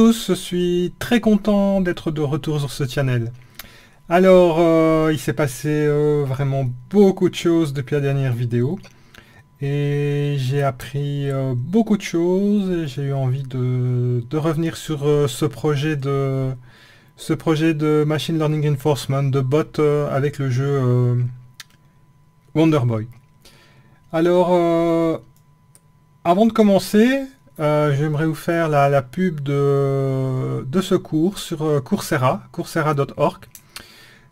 tous, je suis très content d'être de retour sur ce channel. Alors, il s'est passé vraiment beaucoup de choses depuis la dernière vidéo. Et j'ai appris beaucoup de choses et j'ai eu envie de revenir sur ce projet de Machine Learning Reinforcement, de bot avec le jeu Wonder Boy. Alors, avant de commencer, j'aimerais vous faire la pub de ce cours sur Coursera, coursera.org.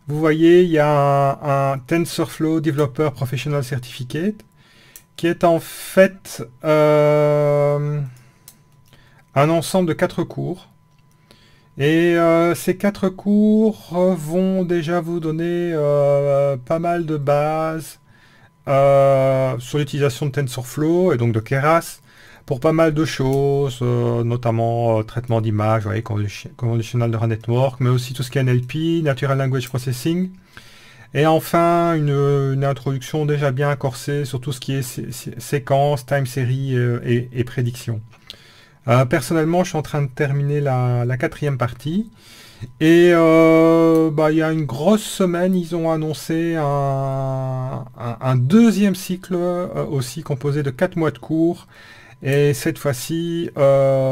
Vous voyez, il y a un TensorFlow Developer Professional Certificate qui est en fait un ensemble de 4 cours. Et ces 4 cours vont déjà vous donner pas mal de bases sur l'utilisation de TensorFlow et donc de Keras pour pas mal de choses, notamment traitement d'image, vous voyez, Convolutional Neural Network, mais aussi tout ce qui est NLP, Natural Language Processing. Et enfin, une introduction déjà bien corsée sur tout ce qui est séquence, time series et prédiction. Personnellement, je suis en train de terminer la 4e partie. Et il y a une grosse semaine, ils ont annoncé un 2e cycle aussi composé de 4 mois de cours. Et cette fois-ci,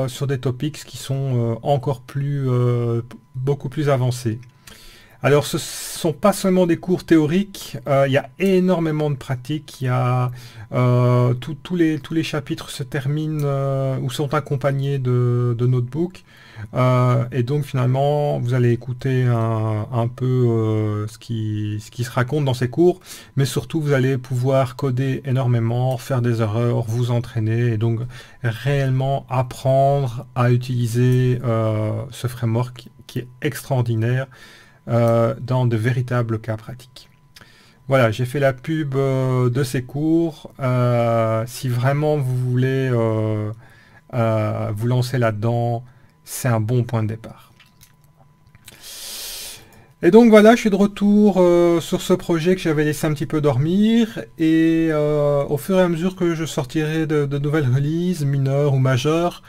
sur des topics qui sont encore plus, beaucoup plus avancés. Alors, ce ne sont pas seulement des cours théoriques, il y a énormément de pratiques, il y a tous les chapitres se terminent ou sont accompagnés de notebooks. Et donc finalement, vous allez écouter un peu ce qui se raconte dans ces cours, mais surtout vous allez pouvoir coder énormément, faire des erreurs, vous entraîner, et donc réellement apprendre à utiliser ce framework qui est extraordinaire dans de véritables cas pratiques. Voilà, j'ai fait la pub de ces cours. Si vraiment vous voulez vous lancer là-dedans, c'est un bon point de départ. Et donc voilà, je suis de retour sur ce projet que j'avais laissé un petit peu dormir. Et au fur et à mesure que je sortirai de nouvelles releases, mineures ou majeures,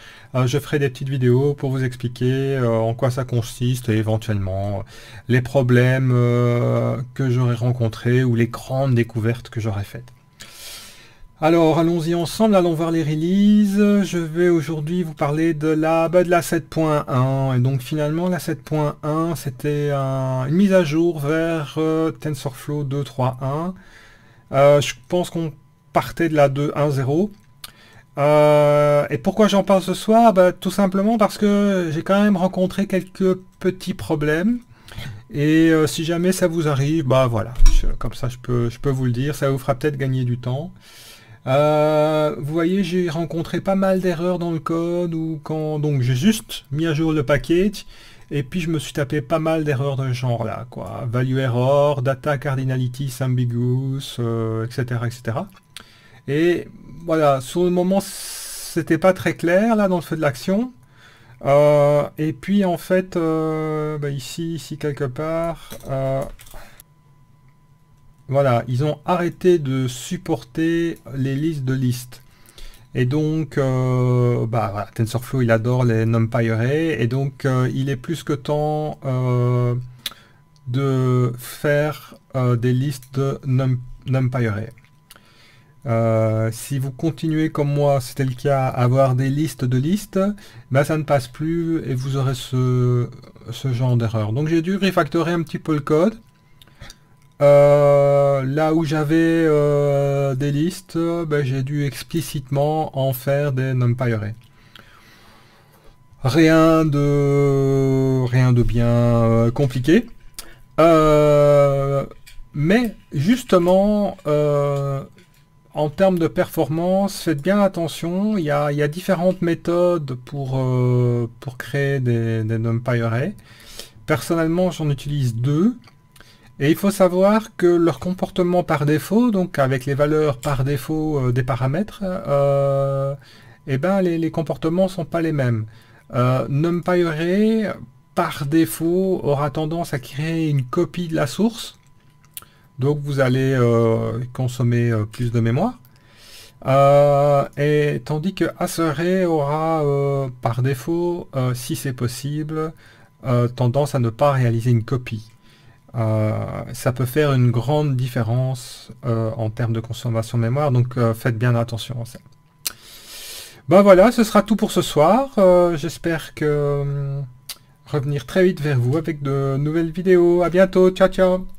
je ferai des petites vidéos pour vous expliquer en quoi ça consiste et éventuellement les problèmes que j'aurai rencontrés ou les grandes découvertes que j'aurai faites. Alors, allons-y ensemble, allons voir les releases. Je vais aujourd'hui vous parler de la 7.1. Et donc, finalement, la 7.1, c'était une mise à jour vers TensorFlow 2.3.1. Je pense qu'on partait de la 2.1.0. Et pourquoi j'en parle ce soir? Tout simplement parce que j'ai quand même rencontré quelques petits problèmes. Et si jamais ça vous arrive, voilà, comme ça je peux vous le dire, ça vous fera peut-être gagner du temps. Vous voyez, j'ai rencontré pas mal d'erreurs dans le code donc j'ai juste mis à jour le package et puis je me suis tapé pas mal d'erreurs de ce genre là, quoi. Value error, data cardinalities ambiguous, etc., etc. Et voilà, sur le moment c'était pas très clair là dans le feu de l'action. Et puis en fait, ici quelque part. Voilà, ils ont arrêté de supporter les listes de listes. Et donc, voilà, TensorFlow, il adore les NumPy arrays. Et donc, il est plus que temps de faire des listes de NumPy arrays. Si vous continuez comme moi, c'était le cas, à avoir des listes de listes, ça ne passe plus et vous aurez ce genre d'erreur. Donc, j'ai dû refactorer un petit peu le code. Là où j'avais des listes, j'ai dû explicitement en faire des NumPy arrays. Rien de bien compliqué. Mais justement, en termes de performance, faites bien attention. Il y a différentes méthodes pour créer des NumPy arrays. Personnellement, j'en utilise 2. Et il faut savoir que leur comportement par défaut, donc avec les valeurs par défaut des paramètres, les comportements ne sont pas les mêmes. NumPy array, par défaut, aura tendance à créer une copie de la source. Donc vous allez consommer plus de mémoire. Et tandis que Acerré aura par défaut, si c'est possible, tendance à ne pas réaliser une copie. Ça peut faire une grande différence en termes de consommation de mémoire, donc faites bien attention à ça. Ben voilà, ce sera tout pour ce soir. J'espère que revenir très vite vers vous avec de nouvelles vidéos. À bientôt, ciao ciao.